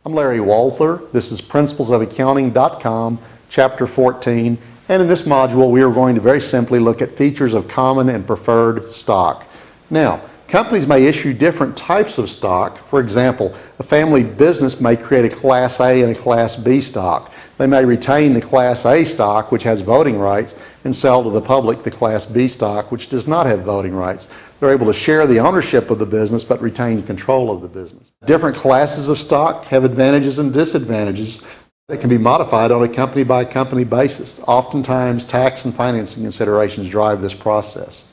I'm Larry Walther. This is principlesofaccounting.com, Chapter 14, and in this module we are going to very simply look at features of common and preferred stock. Now, companies may issue different types of stock. For example, a family business may create a Class A and a Class B stock. They may retain the Class A stock, which has voting rights, and sell to the public the Class B stock, which does not have voting rights. They're able to share the ownership of the business but retain control of the business. Different classes of stock have advantages and disadvantages that can be modified on a company-by-company basis. Oftentimes, tax and financing considerations drive this process.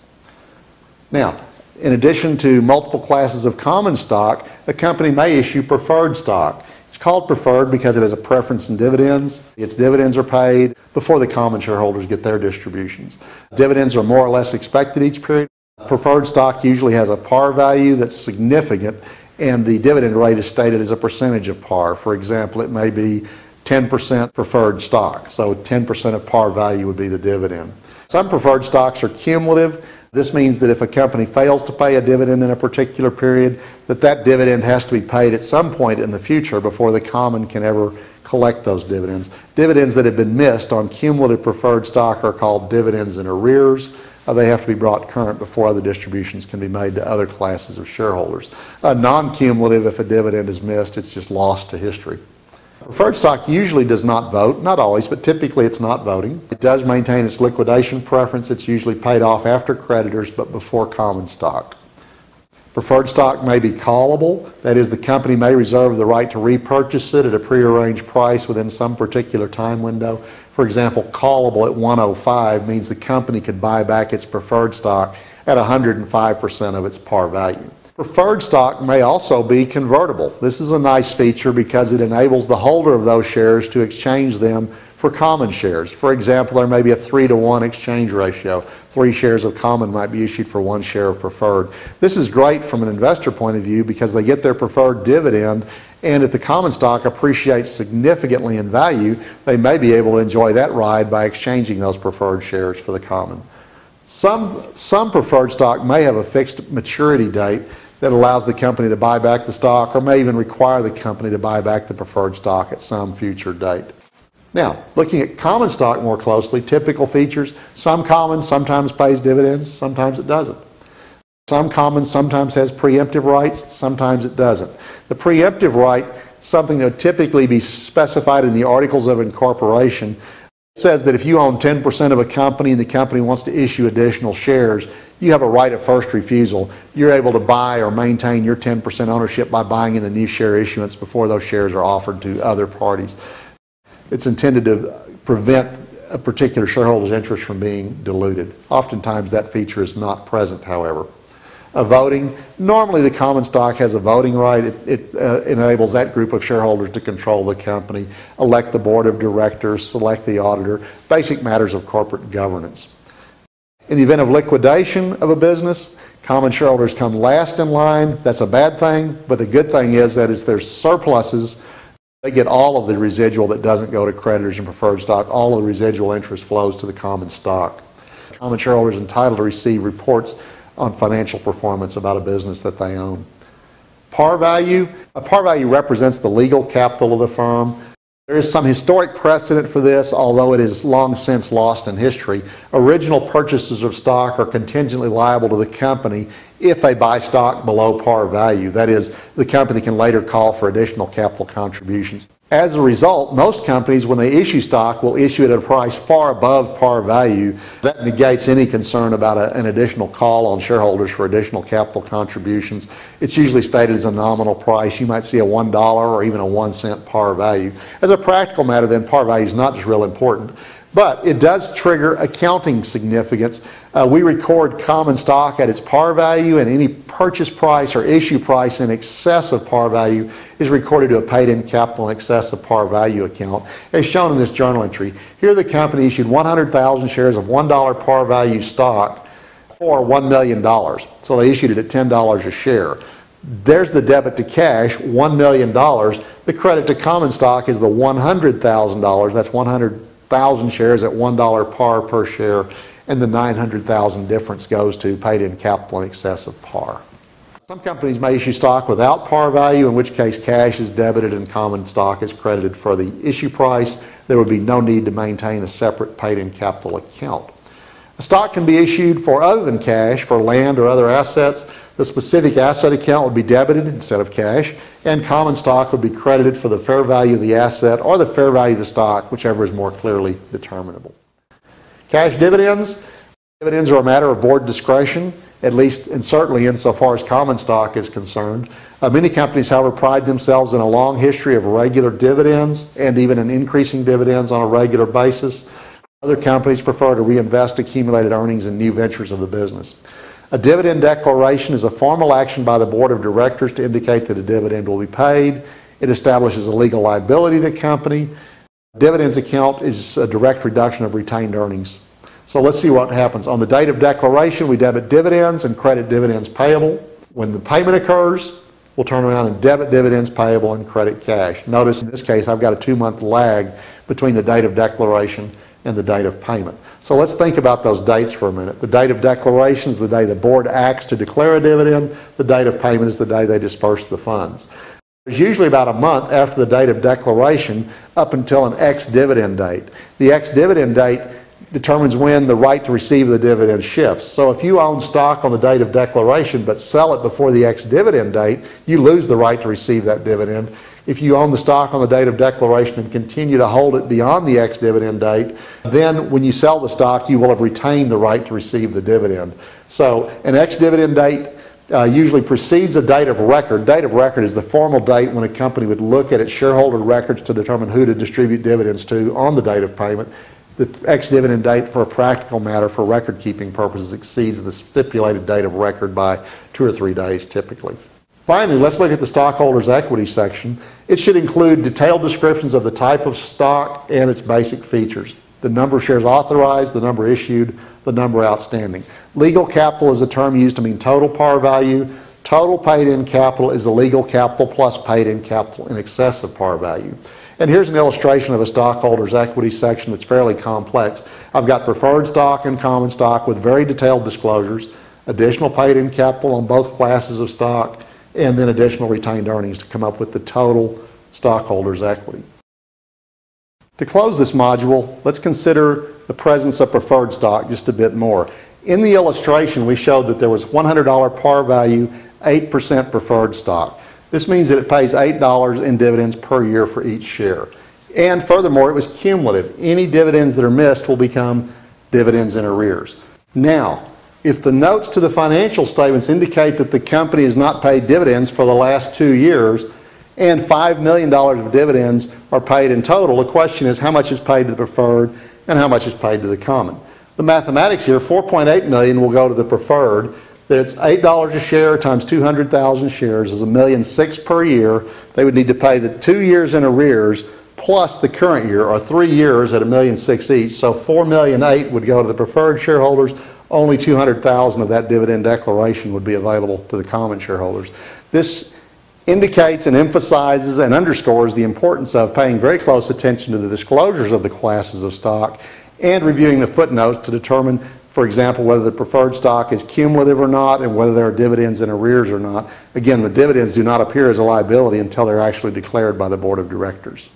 Now, in addition to multiple classes of common stock, a company may issue preferred stock. It's called preferred because it has a preference in dividends. Its dividends are paid before the common shareholders get their distributions. Dividends are more or less expected each period. Preferred stock usually has a par value that's significant, and the dividend rate is stated as a percentage of par. For example, it may be 10% preferred stock, so 10% of par value would be the dividend. Some preferred stocks are cumulative. This means that if a company fails to pay a dividend in a particular period, that dividend has to be paid at some point in the future before the common can ever collect those dividends. Dividends that have been missed on cumulative preferred stock are called dividends in arrears. They have to be brought current before other distributions can be made to other classes of shareholders. Non-cumulative, if a dividend is missed, it's just lost to history. Preferred stock usually does not vote, not always, but typically it's not voting. It does maintain its liquidation preference. It's usually paid off after creditors but before common stock. Preferred stock may be callable. That is, the company may reserve the right to repurchase it at a prearranged price within some particular time window. For example, callable at 105 means the company could buy back its preferred stock at 105% of its par value. Preferred stock may also be convertible. This is a nice feature because it enables the holder of those shares to exchange them for common shares. For example, there may be a 3-to-1 exchange ratio. 3 shares of common might be issued for 1 share of preferred. This is great from an investor point of view because they get their preferred dividend, and if the common stock appreciates significantly in value, they may be able to enjoy that ride by exchanging those preferred shares for the common. Some preferred stock may have a fixed maturity date that allows the company to buy back the stock, or may even require the company to buy back the preferred stock at some future date. Now, looking at common stock more closely, typical features: some common sometimes pays dividends, sometimes it doesn't. Some common sometimes has preemptive rights, sometimes it doesn't. The preemptive right, something that would typically be specified in the Articles of Incorporation, says that if you own 10% of a company and the company wants to issue additional shares, you have a right of first refusal. You're able to buy or maintain your 10% ownership by buying in the new share issuance before those shares are offered to other parties. It's intended to prevent a particular shareholder's interest from being diluted. Oftentimes that feature is not present, however. Voting, normally the common stock has a voting right. It enables that group of shareholders to control the company, elect the board of directors, select the auditor, basic matters of corporate governance. In the event of liquidation of a business, common shareholders come last in line. That's a bad thing, but the good thing is that if there's surpluses, they get all of the residual that doesn't go to creditors and preferred stock. All of the residual interest flows to the common stock. Common shareholders are entitled to receive reports on financial performance about a business that they own. Par value. A par value represents the legal capital of the firm. There is some historic precedent for this, although it is long since lost in history. Original purchasers of stock are contingently liable to the company if they buy stock below par value. That is, the company can later call for additional capital contributions. As a result, most companies, when they issue stock, will issue it at a price far above par value. That negates any concern about an additional call on shareholders for additional capital contributions. It's usually stated as a nominal price. You might see a $1 or even a 1 cent par value. As a practical matter, then, par value is not just real important, but it does trigger accounting significance. We record common stock at its par value, and any purchase price or issue price in excess of par value is recorded to a paid-in capital in excess of par value account, as shown in this journal entry. Here the company issued 100,000 shares of $1 par value stock for $1 million. So they issued it at $10 a share. There's the debit to cash, $1 million. The credit to common stock is the $100,000. That's 100,000 shares at $1 par per share, and the 900,000 difference goes to paid in capital in excess of par. Some companies may issue stock without par value, in which case cash is debited and common stock is credited for the issue price. There would be no need to maintain a separate paid-in capital account. A stock can be issued for other than cash, for land or other assets. The specific asset account would be debited instead of cash, and common stock would be credited for the fair value of the asset or the fair value of the stock, whichever is more clearly determinable. Cash dividends. Dividends are a matter of board discretion, at least and certainly insofar as common stock is concerned. Many companies, however, pride themselves in a long history of regular dividends and even in increasing dividends on a regular basis. Other companies prefer to reinvest accumulated earnings in new ventures of the business. A dividend declaration is a formal action by the board of directors to indicate that a dividend will be paid. It establishes a legal liability of the company. Dividends account is a direct reduction of retained earnings. So let's see what happens. On the date of declaration, we debit dividends and credit dividends payable. When the payment occurs, we'll turn around and debit dividends payable and credit cash. Notice in this case, I've got a 2-month lag between the date of declaration and the date of payment. So let's think about those dates for a minute. The date of declaration is the day the board acts to declare a dividend. The date of payment is the day they disperse the funds. There's usually about a month after the date of declaration up until an ex-dividend date. The ex-dividend date determines when the right to receive the dividend shifts. So if you own stock on the date of declaration but sell it before the ex-dividend date, you lose the right to receive that dividend. If you own the stock on the date of declaration and continue to hold it beyond the ex-dividend date, then when you sell the stock, you will have retained the right to receive the dividend. So an ex-dividend date usually precedes a date of record. Date of record is the formal date when a company would look at its shareholder records to determine who to distribute dividends to on the date of payment. The ex-dividend date, for a practical matter, for record-keeping purposes, exceeds the stipulated date of record by 2 or 3 days typically. Finally, let's look at the stockholders' equity section. It should include detailed descriptions of the type of stock and its basic features. The number of shares authorized, the number issued, the number outstanding. Legal capital is a term used to mean total par value. Total paid-in capital is the legal capital plus paid-in capital in excess of par value. And here's an illustration of a stockholders' equity section that's fairly complex. I've got preferred stock and common stock with very detailed disclosures, additional paid-in capital on both classes of stock, and then additional retained earnings to come up with the total stockholders' equity. To close this module, let's consider the presence of preferred stock just a bit more. In the illustration, we showed that there was $100 par value, 8% preferred stock. This means that it pays $8 in dividends per year for each share. And furthermore, it was cumulative. Any dividends that are missed will become dividends in arrears. Now, if the notes to the financial statements indicate that the company has not paid dividends for the last 2 years and $5 million of dividends are paid in total, the question is how much is paid to the preferred and how much is paid to the common. The mathematics here, $4.8 million will go to the preferred. That's $8 a share times 200,000 shares is $1.6 million per year. They would need to pay the 2 years in arrears plus the current year, or 3 years at $1.6 million each. So $4.8 million would go to the preferred shareholders. Only 200,000 of that dividend declaration would be available to the common shareholders. This indicates and emphasizes and underscores the importance of paying very close attention to the disclosures of the classes of stock and reviewing the footnotes to determine, for example, whether the preferred stock is cumulative or not and whether there are dividends in arrears or not. Again, the dividends do not appear as a liability until they're actually declared by the board of directors.